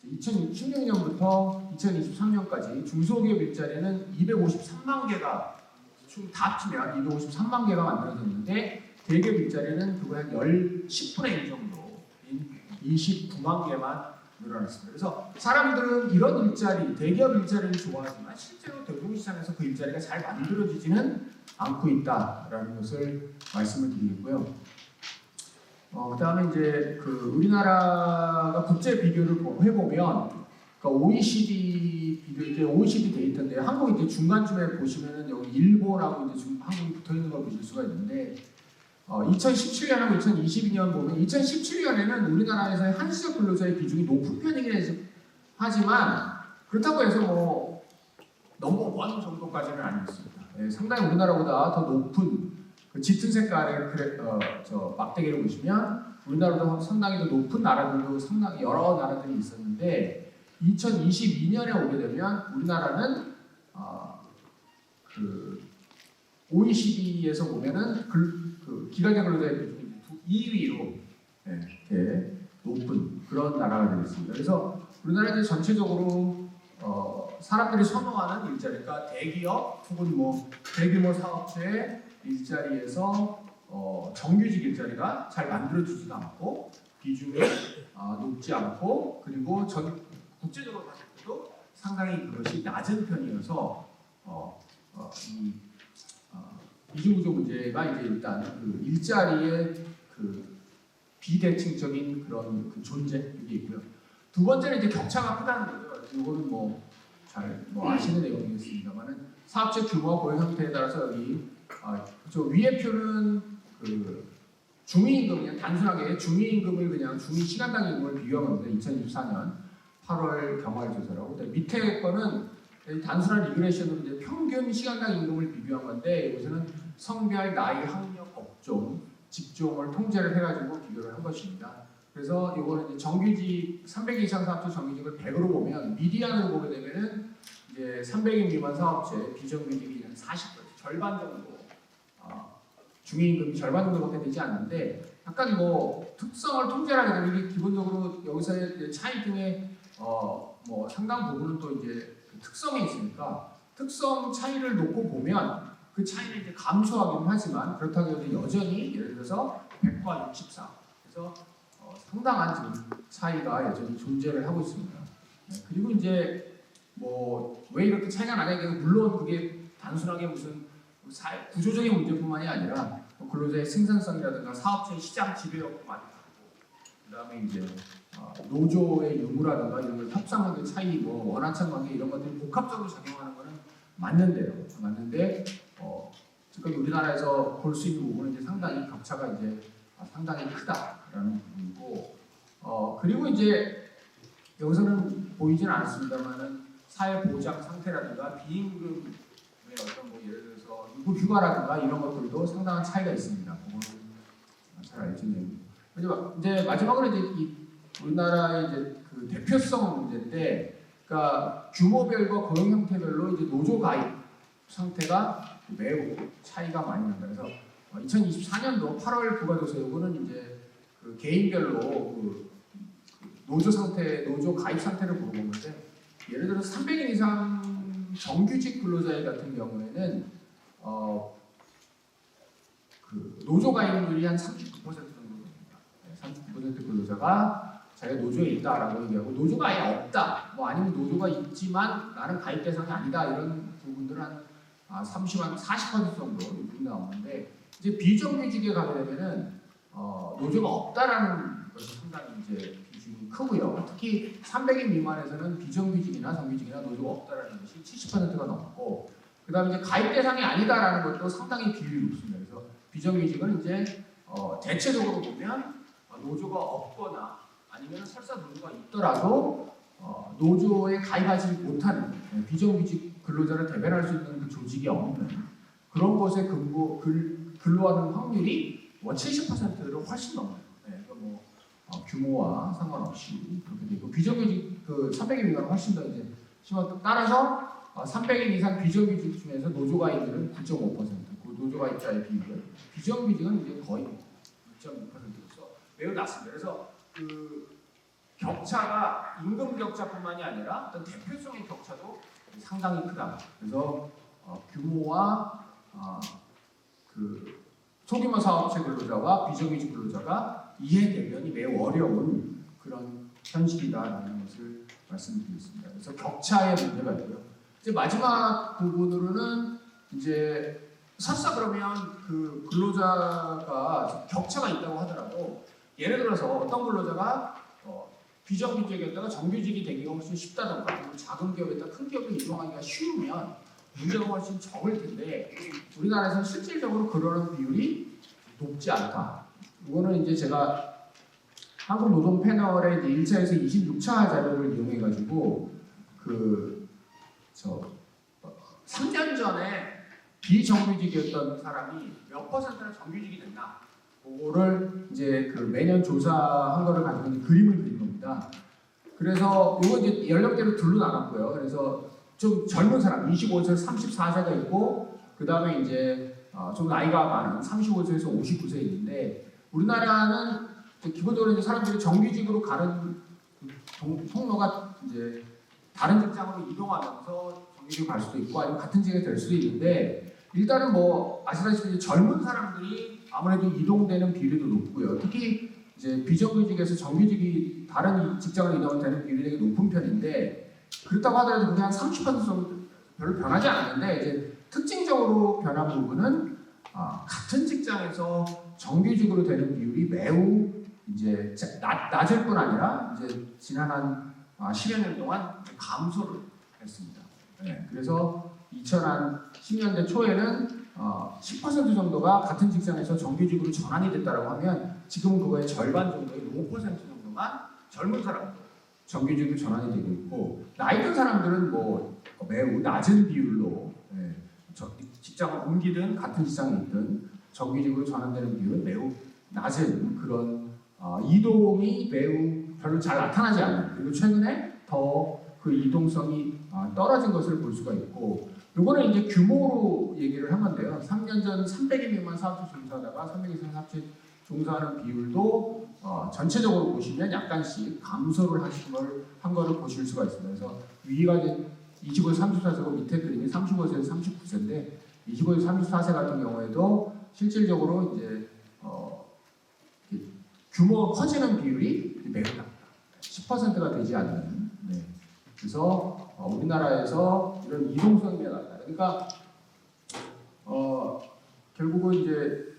2016년부터 2023년까지 중소기업 일자리는 253만 개가 총 다 합치면 253만 개가 만들어졌는데 대기업 일자리는 그거의 10분의 1 정도인 29만 개만 늘어났습니다. 그래서 사람들은 이런 일자리, 대기업 일자리를 좋아하지만 실제로 대부분 시장에서 그 일자리가 잘 만들어지지는 않고 있다라는 것을 말씀을 드리겠고요. 그다음에 이제 그 우리나라가 국제 비교를 해보면, 그러니까 OECD 비교 이제 OECD 데이터인데 한국 이제 중간쯤에 보시면은 여기 일본하고 이제 한국이 붙어 있는 걸 보실 수가 있는데, 2017년하고 2022년 보면 2017년에는 우리나라에서의 한시적 근로자의 비중이 높은 편이긴 하지만 그렇다고 해서 뭐 넘버원 정도까지는 아니었습니다. 상당히 우리나라보다 더 높은 그 짙은 색깔의 저 막대기를 보시면 우리나라보다 상당히 더 높은 나라들도 상당히 여러 나라들이 있었는데 2022년에 오게 되면 우리나라는 그 OECD에서 보면은 그 기간제 근로자의 비중이 2위로 이렇게 높은 그런 나라가 되겠습니다. 그래서 우리나라는 전체적으로 사람들이 선호하는 일자리가 대기업 혹은 뭐 대규모 사업체의 일자리에서 정규직 일자리가 잘 만들어지지도 않고 비중이 높지 않고 그리고 국제적으로 봤을 때도 상당히 그것이 낮은 편이어서 이중구조 문제가 이제 일단 그 일자리의 그 비대칭적인 그런 그 존재 이게 있고요. 두 번째는 이제 격차가 크다는 거죠. 이거는 뭐 잘 아시는 내용이겠습니다만은 사업체 규모와 고용 형태에 따라서 여기 저 위에 표는 그 중위임금 그냥 단순하게 중위임금을 그냥 중위 시간당 임금을 비교한 겁니다. 2024년 8월 경활 조사라고. 밑에 거는 단순한 리그레이션으로 이제 평균 시간당 임금을 비교한 건데 여기서는 성별, 나이, 학력, 업종, 직종을 통제를 해가지고 비교를 한 것입니다. 그래서 이거는 이제 정규직 300인 이상 사업체 정규직을 100으로 보면 미디안으로 보게 되면은 이제 300인 미만 사업체 비정규직이 한 40%, 절반 정도 중위임금이 절반 정도밖에 되지 않는데 약간 뭐 특성을 통제를 하게 되면 이게 기본적으로 여기서의 차이 중에 뭐 상당 부분은 또 이제 특성이 있으니까 특성 차이를 놓고 보면 그 차이를 이제 감소하긴 하지만 그렇다고 해도 여전히 예를 들어서 100과 64 그래서 상당한 지금 차이가 여전히 존재를 하고 있습니다. 그리고 이제 뭐 왜 이렇게 차이가 나냐 물론 그게 단순하게 무슨 구조적인 문제뿐만이 아니라 근로자의 생산성이라든가 사업체의 시장 지배력도 많이 다르고 그다음에 이제 노조의 유무라든가 이런 협상관계 차이, 뭐 원하청 관계 이런 것들이 복합적으로 작용하는 것은 맞는데 지금 우리나라에서 볼 수 있는 부분은 이제 상당히 격차가 이제 상당히 크다라는 부분이고 그리고 이제 여기서는 보이지는 않습니다만은 사회 보장 상태라든가 비임금의 어떤 뭐 예를 들어서 유급 휴가라든가 이런 것들도 상당한 차이가 있습니다. 그거는 잘 알겠네요. 이제 마지막으로 이제 이 우리나라의 이제 그 대표성 문제인데, 그러니까 규모별과 고용 형태별로 이제 노조 가입 상태가 매우 차이가 많이 납니다. 그래서 2024년도 8월 부가조사 요거는 이제 그 개인별로 그 노조 상태, 노조 가입 상태를 물어본 건데, 예를 들어서 300인 이상 정규직 근로자 같은 경우에는 그 노조 가입률이 한 39% 정도 됩니다. 39% 근로자가 자기가 노조에 있다라고 얘기하고 노조가 아예 없다, 뭐 아니면 노조가 있지만 나는 가입 대상이 아니다 이런 부분들은 한 40% 정도 나오는데 이제 비정규직에 가게 되면은 노조가 없다라는 것이 상당히 이제 비중이 크고요. 특히 300인 미만에서는 비정규직이나 정규직이나 노조가 없다라는 것이 70%가 넘고, 그다음에 이제 가입 대상이 아니다라는 것도 상당히 비율이 높습니다. 그래서 비정규직은 이제 대체적으로 보면 노조가 없거나 아니면 설사 노조가 있더라도 노조에 가입하지 못하는 비정규직 근로자를 대변할 수 있는 그 조직이 없는 그런 곳에 근로하는 확률이 70%를 훨씬 넘어요. 그러니까 뭐 규모와 상관없이 그렇게 되고 비정규직 그 300인 미만은 훨씬 더 이제 심하다. 따라서 300인 이상 비정규직 중에서 노조 가입률은 9.5%, 그 노조 가입자의 비율은 비정규직은 이제 거의 6.6%로서 매우 낮습니다. 그래서 그 격차가 임금 격차뿐만이 아니라 어떤 대표성의 격차도 상당히 크다. 그래서 규모와 그 소규모 사업체 근로자와 비정규직 근로자가 이해대변이 매우 어려운 그런 현실이다라는 것을 말씀드리겠습니다. 그래서 격차의 문제가 있고요. 이제 마지막 부분으로는 이제 설사 그러면 그 근로자가 격차가 있다고 하더라도 예를 들어서 어떤 근로자가 비정규직이었다가 정규직이 되기가 훨씬 쉽다던가 아니면 작은 기업에다 큰 기업으로 이동하기가 쉬우면 문제가 훨씬 적을 텐데 우리나라에서는 실질적으로 그러는 비율이 높지 않다. 이거는 이제 제가 한국 노동 패널의 1차에서 26차 자료를 이용해 가지고 3년 전에 비정규직이었던 사람이 몇 퍼센트나 정규직이 됐나? 그거를 이제 그 매년 조사한 거를 가지고 이제 그림을 그린 겁니다. 그래서 이거 이제 연령대로 둘로 나눴고요. 그래서 좀 젊은 사람, 25세에서 34세가 있고, 그 다음에 이제 좀 나이가 많은 35세에서 59세 있는데, 우리나라는 기본적으로 이제 사람들이 정규직으로 가는 통로가 이제 다른 직장으로 이동하면서 정규직으로 갈 수도 있고, 아니면 같은 직에 될 수도 있는데, 일단은 뭐 아시다시피 젊은 사람들이 아무래도 이동되는 비율이 더 높고요. 특히 이제 비정규직에서 정규직이 다른 직장으로 이동을 되는 비율이 되게 높은 편인데 그렇다고 하더라도 그게 한 30% 정도 별로 변하지 않았는데 이제 특징적으로 변한 부분은 같은 직장에서 정규직으로 되는 비율이 매우 이제 낮을 뿐 아니라 이제 지난 한 10여 년 동안 감소를 했습니다. 네, 그래서 2010년대 초에는 10% 정도가 같은 직장에서 정규직으로 전환이 됐다고 하면 지금은 그거의 절반 정도의 5% 정도만 젊은 사람들 정규직으로 전환이 되고 있고 나이 든 사람들은 뭐 매우 낮은 비율로 직장을 옮기든 같은 직장에 있든 정규직으로 전환되는 비율은 매우 낮은 그런 이동이 매우 별로 잘 나타나지 않는 그리고 최근에 더 그 이동성이 떨어진 것을 볼 수가 있고 요거는 이제 규모로 얘기를 한 건데요. 3년 전 300여 명만 사업체 종사하다가 300 이상 사업체 종사하는 비율도 전체적으로 보시면 약간씩 감소를 한 거를 보실 수가 있습니다. 그래서 위가 이제 25에서 34세고 밑에 그림이 35세에서 39세인데 25에서 34세 같은 경우에도 실질적으로 이제 규모가 커지는 비율이 매우 낮다. 10%가 되지 않는. 네. 그래서 우리나라에서 이런 이동성이 낮다. 그러니까 결국은 이제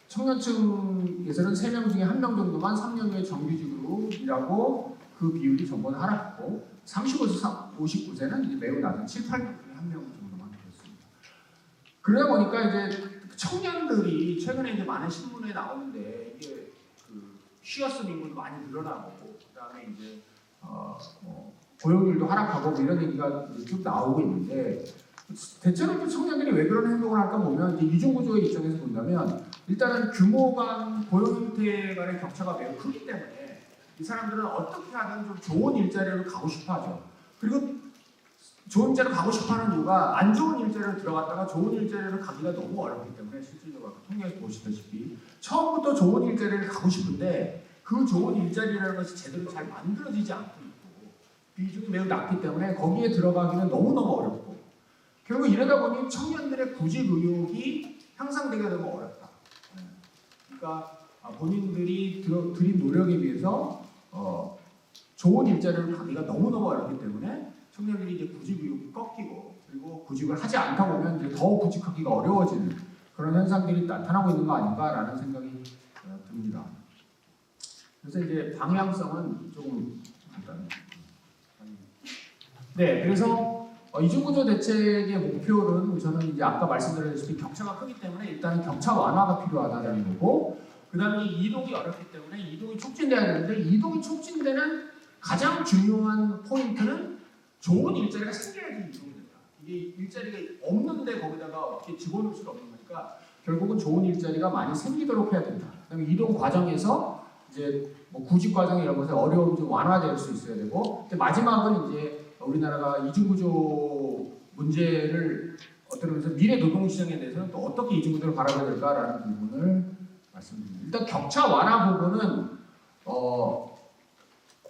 청년층에서는 3명 중에 1명 정도만 3년 후에 정규직으로 일하고 그 비율이 전보다 하락했고 35에서 59세는 이제 매우 낮은 7, 8명 중에 1명 정도만 그렇습니다. 그러다 보니까 이제 청년들이 최근에 이제 많은 신문에 나오는데 이게 그 쉬어쓰는 인구도 많이 늘어나고 그다음에 이제 고용률도 하락하고 뭐 이런 얘기가 쭉 나오고 있는데 대체로 청년들이 왜 그런 행동을 할까 보면 이제 이중구조의 입장에서 본다면 일단은 규모 간 고용 형태 간의 격차가 매우 크기 때문에 이 사람들은 어떻게 하든 좀 좋은 일자리로 가고 싶어하죠. 그리고 좋은 일자리로 가고 싶어하는 이유가 안 좋은 일자리로 들어갔다가 좋은 일자리로 가기가 너무 어렵기 때문에 실질적으로 통계에서 보시다시피 처음부터 좋은 일자리를 가고 싶은데 그 좋은 일자리라는 것이 제대로 잘 만들어지지 않고 비중이 매우 낮기 때문에 거기에 들어가기는 너무너무 어렵고 결국 이러다 보니 청년들의 구직 의욕이 향상되기가 너무 어렵다. 그러니까 본인들이 들인 노력에 비해서 좋은 일자리를 가기가 너무너무 어렵기 때문에 청년들이 이제 구직 의욕이 꺾이고 그리고 구직을 하지 않다 보면 이제 더 구직하기가 어려워지는 그런 현상들이 나타나고 있는 거 아닌가라는 생각이 듭니다. 그래서 이제 방향성은 조금 간단해요. 네, 그래서 이중구조 대책의 목표는 저는 이제 아까 말씀드렸다시피 격차가 크기 때문에 일단 격차 완화가 필요하다는 거고 그 다음에 이동이 어렵기 때문에 이동이 촉진돼야 되는데 이동이 촉진되는 가장 중요한 포인트는 좋은 일자리가 생겨야지 이동이 된다. 이게 일자리가 없는데 거기다가 어떻게 집어넣을 수가 없는 거니까 결국은 좋은 일자리가 많이 생기도록 해야 된다. 그 다음에 이동 과정에서 이제 뭐 구직 과정 이런 것에 어려움이 좀 완화될 수 있어야 되고 마지막은 이제 우리나라가 이중구조 문제를 어떤 의미에서 미래 노동시장에 대해서는 또 어떻게 이중구조를 바라봐야 될까라는 부분을 말씀드립니다. 일단 격차 완화 부분은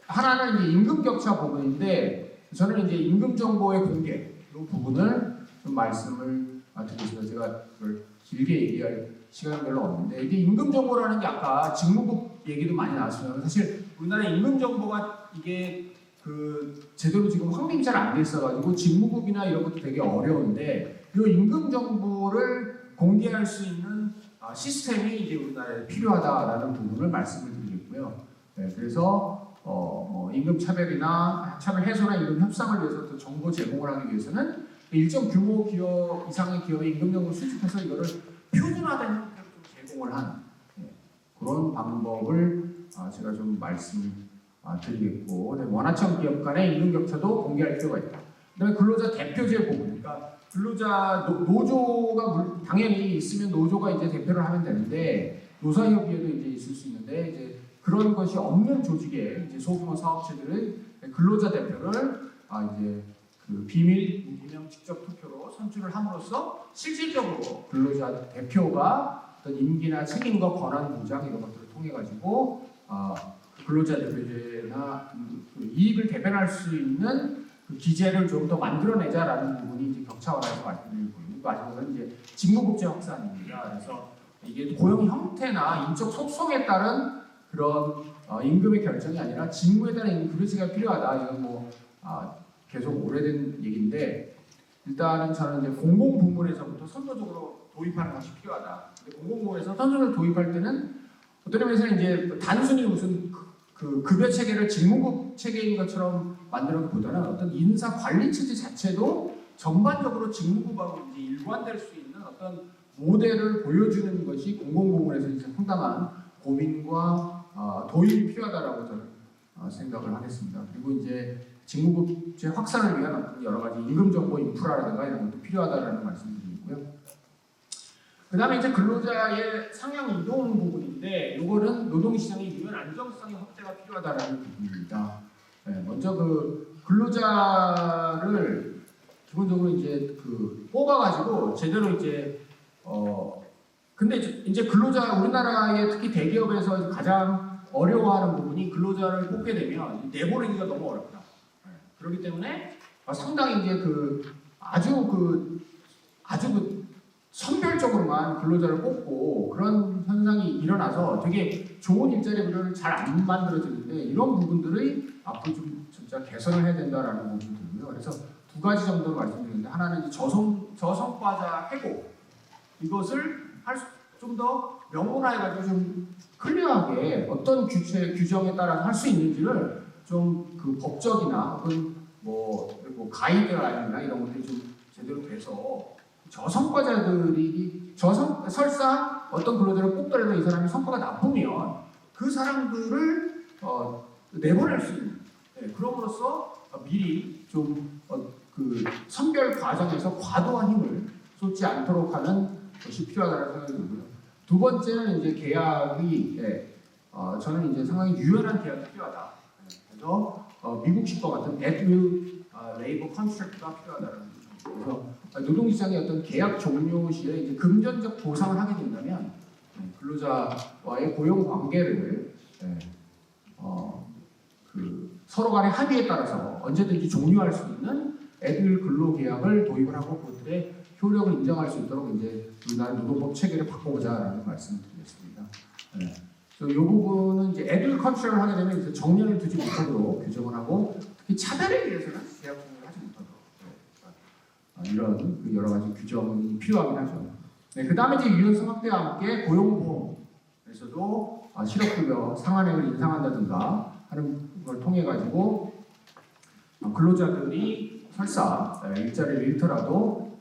하나는 이제 임금 격차 부분인데 저는 이제 임금 정보의 공개 이 부분을 좀 말씀을 드리겠습니다. 제가 그걸 길게 얘기할 시간은 별로 없는데 이게 임금 정보라는 게 아까 직무급 얘기도 많이 나왔어요. 사실 우리나라 임금 정보가 이게 그 제대로 지금 확립이 잘 안 돼 있어가지고 직무급이나 이런 것도 되게 어려운데 이 임금 정보를 공개할 수 있는 시스템이 이제 우리나라에 필요하다라는 부분을 말씀을 드리겠고요. 네, 그래서 뭐 임금 차별이나 차별 해소나 임금 협상을 위해서 또 정보 제공을 하기 위해서는 일정 규모 기업 이상의 기업의 임금 정보를 수집해서 이거를 표준화된 형태로 좀 제공을 하는 그런 방법을 제가 좀 말씀드리겠고, 원하청 기업 간의 임금 격차도 공개할 필요가 있다. 그다음에 근로자 대표제 부분, 그러니까 근로자 노조가 당연히 있으면 노조가 이제 대표를 하면 되는데 노사협의회도 이제 있을 수 있는데 이제 그런 것이 없는 조직의 이제 소규모 사업체들은 근로자 대표를 이제 그 비밀 무기명 직접 투표로 선출을 함으로써 실질적으로 근로자 대표가 어떤 임기나 책임과 권한 보장 이런 것들을 통해 가지고 근로자 대표제나 그 이익을 대변할 수 있는 그 기재를 좀 더 만들어내자라는 부분이 이제 격차화라서 말씀드리고 있고 마지막은 이제 직무급제 확산입니다. 그래서 이게 고용 형태나 인적 속성에 따른 그런 임금의 결정이 아니라 직무에 따른 임금 급여제가 필요하다. 이건 뭐 계속 오래된 얘기인데 일단은 저는 이제 공공부문에서부터 선도적으로 도입하는 것이 필요하다. 공공부문에서 선도적으로 도입할 때는 어떤 의미에서는 이제 단순히 무슨 그 급여 체계를 직무급 체계인 것처럼 만들어보다는 어떤 인사 관리 체제 자체도 전반적으로 직무급하고 이제 일관될 수 있는 어떤 모델을 보여주는 것이 공공부문에서 이제 상당한 고민과 도입이 필요하다라고 저는 생각을 하겠습니다. 그리고 이제 직무급제 확산을 위한 어떤 여러 가지 임금 정보 인프라라든가 이런 것도 필요하다라는 말씀드리고요. 그 다음에 이제 근로자의 상향 이동 부분인데 이거는 노동시장의 유연 안정성의 확대가 필요하다라는 부분입니다. 네, 먼저 그 근로자를 기본적으로 이제 그 뽑아가지고 제대로 이제 근데 이제 근로자 우리나라의 특히 대기업에서 가장 어려워하는 부분이 근로자를 뽑게 되면 내보내기가 너무 어렵다. 네, 그렇기 때문에 상당히 이제 아주 선별적으로만 근로자를 뽑고 그런 현상이 일어나서 되게 좋은 일자리 구조를 잘 안 만들어지는데 이런 부분들이 앞으로 좀 진짜 개선을 해야 된다라는 부분이 들고요. 그래서 두 가지 정도로 말씀드리는데 하나는 이제 저성과자 해고 이것을 좀 더 명문화해가지고 좀 클리어하게 어떤 규정에 따라서 할 수 있는지를 좀 그 법적이나 혹은 뭐 가이드라인이나 이런 것들이 좀 제대로 돼서 저성과자들이 설사 어떤 근로자를 뽑더라도 이 사람이 성과가 나쁘면 그 사람들을 내보낼 수 있는 그럼으로써 미리 좀 그 선별 과정에서 과도한 힘을 쏟지 않도록 하는 것이 필요하다는 생각이 들고요. 두 번째는 이제 계약이 저는 이제 상당히 유연한 계약이 필요하다. 그래서 미국식과 같은 at-will labor contract가 필요하다는 거죠. 그래서 노동시장의 어떤 계약 종료 시에 이제 금전적 보상을 하게 된다면 근로자와의 고용 관계를 서로 간의 합의에 따라서 언제든지 종료할 수 있는 애들 근로 계약을 도입을 하고 그것들의 효력을 인정할 수 있도록 이제 우리나라 노동법 체계를 바꿔보자라는 말씀을 드리겠습니다. 이 부분은 이제 애들 컨트롤을 하게 되면 이제 정년을 두지 못하도록 규정을 하고 특히 차별에 의해서는 계약 종료를 하지 못하도록 이런 여러 가지 규정이 필요하긴 하죠. 그 다음에 이제 유연성 확대와 함께 고용보험에서도 실업급여 상한액을 인상한다든가 하는 걸 통해 가지고 근로자들이 설사 일자리를 잃더라도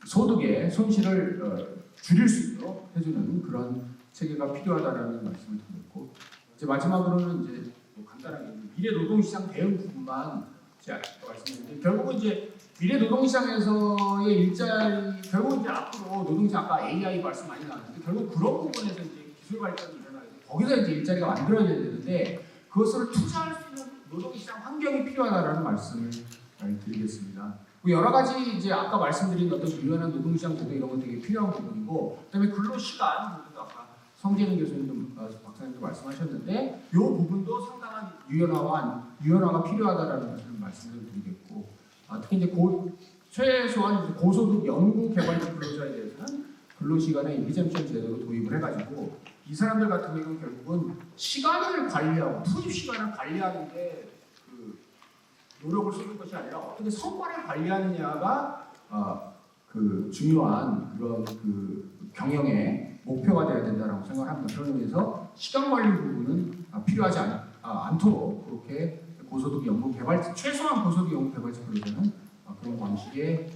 소득의 손실을 줄일 수 있도록 해주는 그런 체계가 필요하다라는 말씀을 드렸고 이제 마지막으로는 이제 간단하게 미래 노동시장 대응 부분만 제가 말씀드렸는데 결국은 이제 미래 노동시장에서의 일자리 결국 이제 앞으로 노동시장 아까 AI 말씀 많이 나왔는데 결국 그런 부분에서 이제 기술 발전이 일어나야 돼 거기서 이제 일자리가 만들어져야 되는데 그것을 투자할 수 있는 노동시장 환경이 필요하다라는 말씀을 드리겠습니다. 여러 가지 이제 아까 말씀드린 어떤 유연한 노동시장 구조 이런 건 되게 필요한 부분이고 그다음에 근로시간 부분도 아까 성재는 교수님도 박사님도 말씀하셨는데 이 부분도 상당한 상당한 유연화가 필요하다라는 것을 말씀을 드리겠고, 특히 이제 최소한 고소득 연구 개발 근로자에 대해서는 근로시간에 이기잼션 제도를 도입을 해가지고 이 사람들 같은 경우는 결국은 시간을 관리하고 투입 시간을 관리하는 데 그 노력을 쏟는 것이 아니라 어떻게 성과를 관리하느냐가 그 중요한 그런 그 경영의 목표가 되어야 된다고 생각합니다. 그런 의미에서 시간 관리 부분은 필요하지 않도록 그렇게 고소득 연구 개발 최소한 고소득 연구 개발자 근로자는 그런 방식의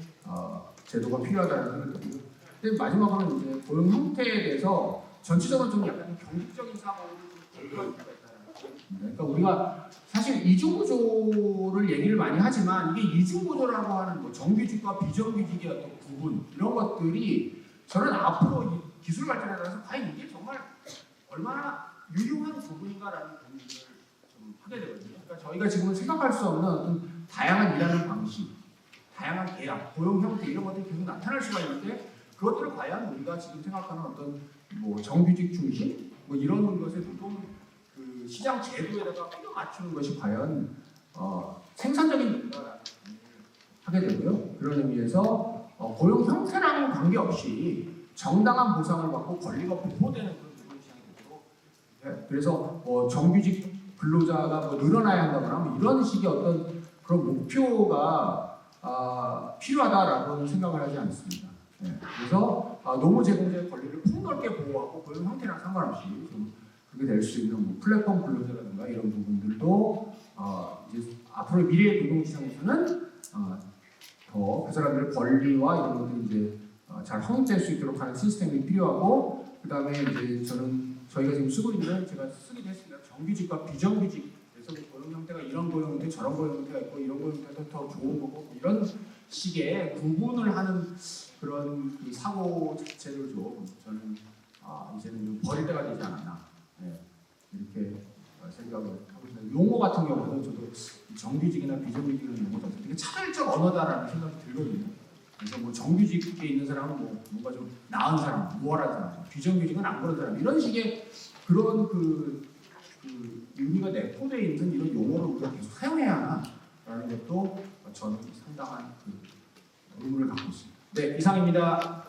제도가 필요하다는 생각이 들고요. 근데 마지막으로는 이제 고용 형태에 대해서 전체적으로 좀 약간 경직적인 사고를 걸려갈 필요가 있다는 거죠. 그러니까 우리가 사실 이중구조를 얘기를 많이 하지만 이게 이중구조라고 하는 뭐 정규직과 비정규직의 어떤 구분 이런 것들이 저는 앞으로 이 기술 발전에 따라서 과연 이게 정말 얼마나 유용한 부분인가라는 고민을 좀 하게 되거든요. 그러니까 저희가 지금은 생각할 수 없는 어떤 다양한 일하는 방식, 다양한 계약, 고용 형태 이런 것들이 계속 나타날 수가 있는데 그것들을 과연 우리가 지금 생각하는 어떤 뭐 정규직 중심 뭐 이런 것에 조금 그 시장 제도에다가 끼워 맞추는 것이 과연 생산적인 일인가라는 하게 되고요. 그런 의미에서 고용 형태랑 관계없이 정당한 보상을 받고 권리가 보호되는 그런 노동 시장이 되도록 그래서 정규직 근로자가 뭐 늘어나야 한다거나 뭐 이런 식의 어떤 그런 목표가 필요하다라고 생각을 하지 않습니다. 그래서 노무 제공자의 권리를 폭넓게 보호하고 고용 형태랑 상관없이 좀 그렇게 될 수 있는 뭐 플랫폼 근로자라든가 이런 부분들도 이제 앞으로 미래의 노동시장에서는 더 그 사람들의 권리와 이런 것들이 이제 잘 확립될 수 있도록 하는 시스템이 필요하고 그 다음에 이제 저희가 지금 쓰고 있는 제가 쓰기도 했습니다. 정규직과 비정규직 그래서 고용 형태가 이런 고용 형태 저런 고용 형태가 있고 이런 고용 형태가 더 좋은 거고 뭐 이런 식의 구분을 하는 그런 그 사고 자체를 좀 저는 이제는 좀 버릴 때가 되지 않았나 이렇게 생각을 하고 있습니다. 용어 같은 경우는 저도 정규직이나 비정규직이라는 용어도 되게 차별적 언어다라는 생각이 들거든요. 그래서 뭐 정규직에 있는 사람은 뭐 뭔가 좀 나은 사람, 우월한 사람, 비정규직은 안 그런 사람 이런 식의 그런 그 의미가 내포되어 있는 이런 용어를 우리가 계속 사용해야 하나라는 것도 저는 상당한 그 의문을 갖고 있습니다. 네, 이상입니다.